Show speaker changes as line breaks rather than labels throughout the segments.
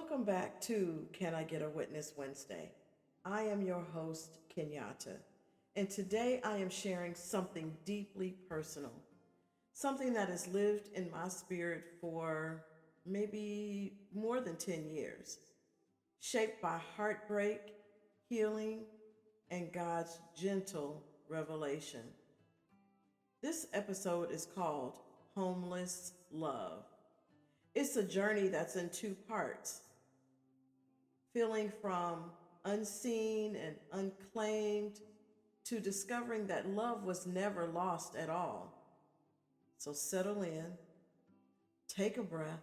Welcome back to Can I Get a Witness Wednesday. I am your host, Kenyatta, and today I am sharing something deeply personal, something that has lived in my spirit for maybe more than 10 years, shaped by heartbreak, healing, and God's gentle revelation. This episode is called Homeless Love. It's a journey that's in two parts, feeling from unseen and unclaimed to discovering that love was never lost at all. So settle in, take a breath,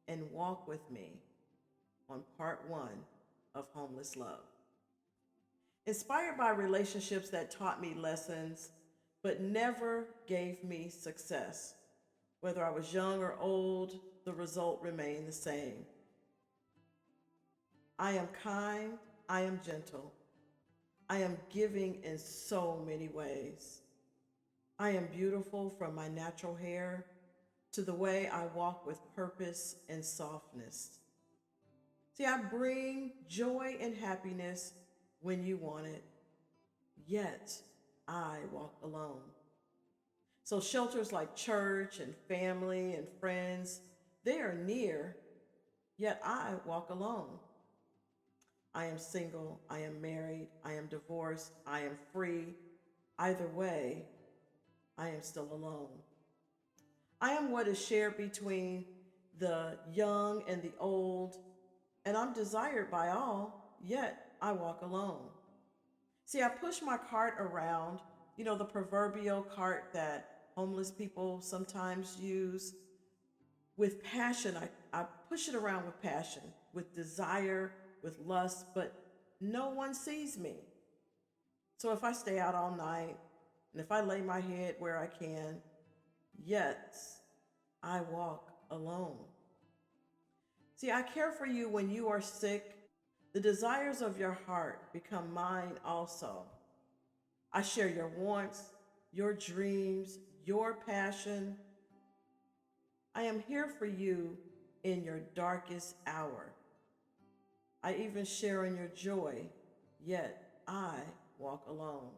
and walk with me on part one of Homeless Love. Inspired by relationships that taught me lessons but never gave me success. Whether I was young or old, the result remained the same. I am kind, I am gentle, I am giving in so many ways. I am beautiful from my natural hair to the way I walk with purpose and softness. See, I bring joy and happiness when you want it, yet I walk alone. So shelters like church and family and friends, they are near, yet I walk alone. I am single, I am married, I am divorced, I am free. Either way, I am still alone. I am what is shared between the young and the old, and I'm desired by all, yet I walk alone. See, I push my cart around, the proverbial cart that homeless people sometimes use with passion. I push it around with passion, with desire, with lust, but no one sees me. So if I stay out all night and if I lay my head where I can, yet I walk alone. See, I care for you when you are sick. The desires of your heart become mine also. I share your wants, your dreams, your passion. I am here for you in your darkest hour. I even share in your joy, yet I walk alone.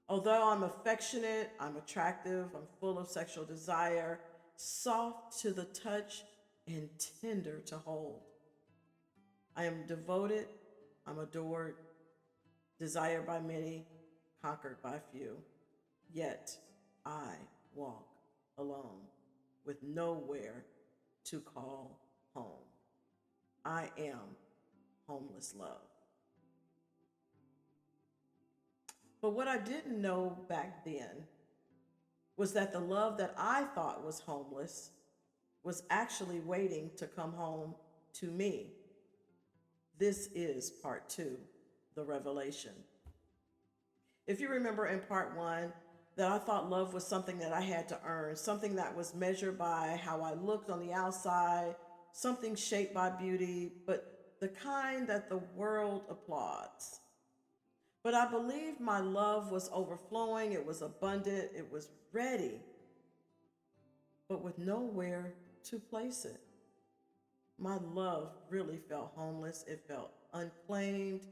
Although I'm affectionate, I'm attractive, I'm full of sexual desire, soft to the touch, and tender to hold. I am devoted, I'm adored, desired by many, conquered by few. Yet I walk alone with nowhere to call home. I am homeless love. But what I didn't know back then was that the love that I thought was homeless was actually waiting to come home to me. This is part two, the revelation. If you remember in part one, that I thought love was something that I had to earn, something that was measured by how I looked on the outside, something shaped by beauty, but the kind that the world applauds. But I believe my love was overflowing, it was abundant, it was ready, but with nowhere to place it. My love really felt homeless. It felt unclaimed.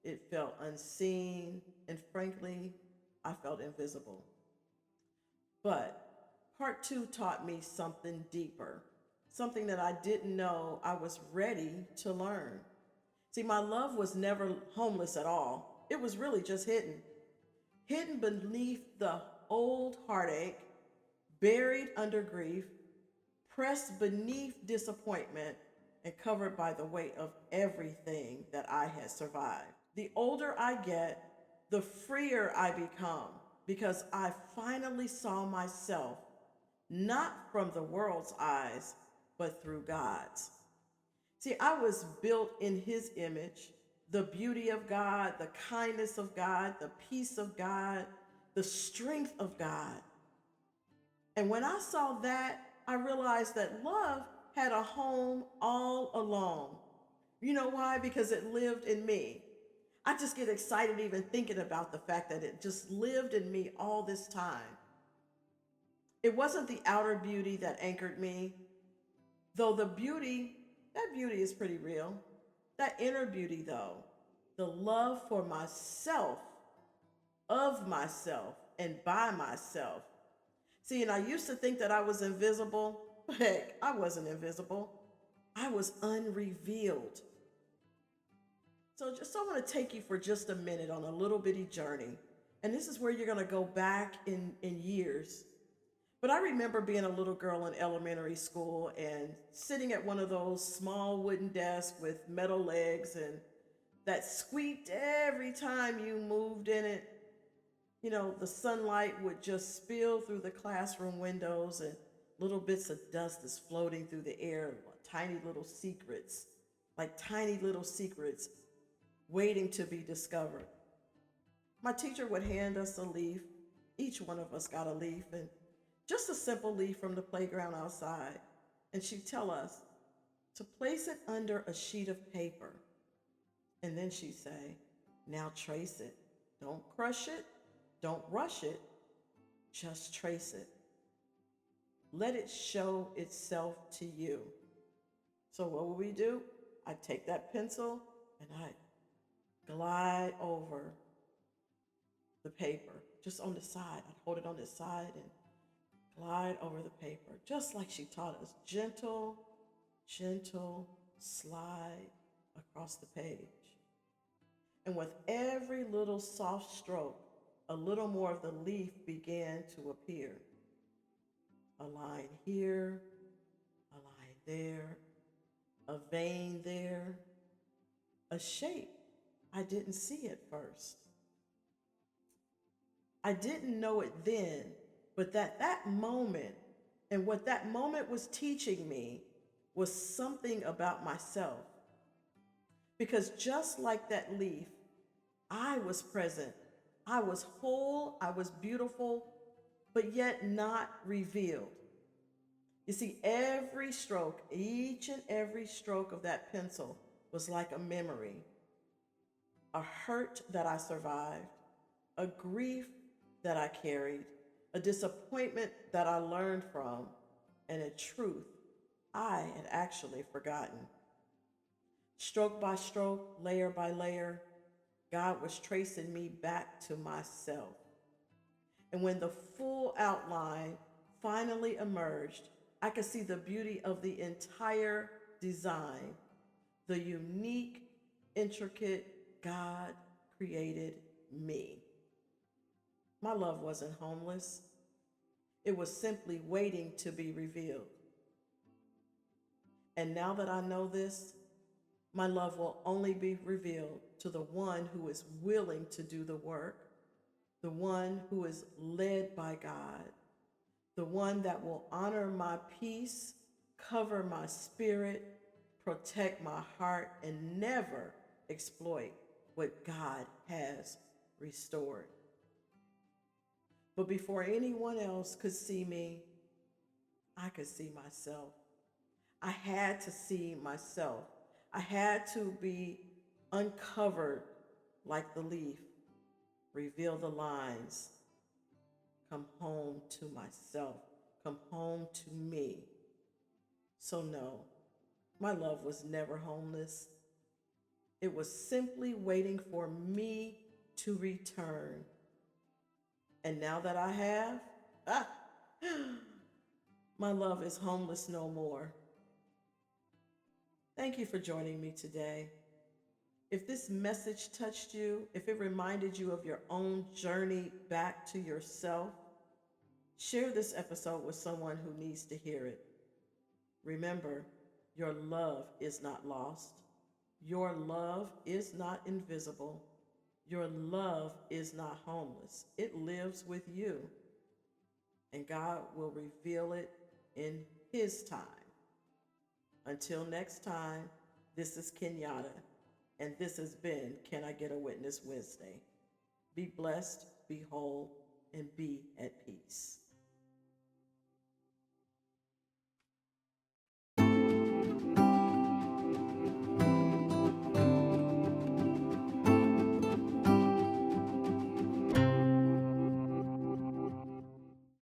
It felt unseen. And frankly, I felt invisible. But part two taught me something deeper, something that I didn't know I was ready to learn. See, my love was never homeless at all. It was really just hidden beneath the old heartache, buried under grief, pressed beneath disappointment, and covered by the weight of everything that I had survived. The older I get, the freer I become because I finally saw myself not from the world's eyes, but through God's. See, I was built in His image, the beauty of God, the kindness of God, the peace of God, the strength of God. And when I saw that, I realized that love had a home all along. You know why? Because it lived in me. I just get excited even thinking about the fact that it just lived in me all this time. It wasn't the outer beauty that anchored me, though the beauty that beauty is pretty real. That inner beauty, though, the love for myself, of myself, and by myself. See, and I used to think that I was invisible. Heck, I wasn't invisible. I was unrevealed. So I want to take you for just a minute on a little bitty journey. And this is where you're going to go back in years. But I remember being a little girl in elementary school and sitting at one of those small wooden desks with metal legs and that squeaked every time you moved in it. You know, the sunlight would just spill through the classroom windows and little bits of dust is floating through the air, like tiny little secrets waiting to be discovered. My teacher would hand us a leaf. Each one of us got a leaf, and just a simple leaf from the playground outside. And she'd tell us to place it under a sheet of paper. And then she'd say, now trace it. Don't crush it. Don't rush it. Just trace it. Let it show itself to you. So what would we do? I'd take that pencil and I'd glide over the paper, just on the side. I'd hold it on the side and glide over the paper, just like she taught us. Gentle, gentle slide across the page. And with every little soft stroke, a little more of the leaf began to appear. A line here, a line there, a vein there, a shape I didn't see at first. I didn't know it then, but that moment and what that moment was teaching me was something about myself. Because just like that leaf, I was present. I was whole, I was beautiful, but yet not revealed. You see, every stroke, each and every stroke of that pencil was like a memory, a hurt that I survived, a grief that I carried, a disappointment that I learned from, and a truth I had actually forgotten. Stroke by stroke, layer by layer, God was tracing me back to myself. And when the full outline finally emerged, I could see the beauty of the entire design, the unique, intricate God created me. My love wasn't homeless. It was simply waiting to be revealed. And now that I know this, my love will only be revealed to the one who is willing to do the work, the one who is led by God, the one that will honor my peace, cover my spirit, protect my heart, and never exploit what God has restored. But before anyone else could see me, I could see myself. I had to see myself. I had to be uncovered like the leaf, reveal the lines, come home to myself, come home to me. So no, my love was never homeless. It was simply waiting for me to return. And now that I have, my love is homeless no more. Thank you for joining me today. If this message touched you, if it reminded you of your own journey back to yourself, share this episode with someone who needs to hear it. Remember, your love is not lost. Your love is not invisible. Your love is not homeless. It lives with you. And God will reveal it in His time. Until next time, this is Kenyatta, and this has been Can I Get a Witness Wednesday. Be blessed, be whole, and be at peace.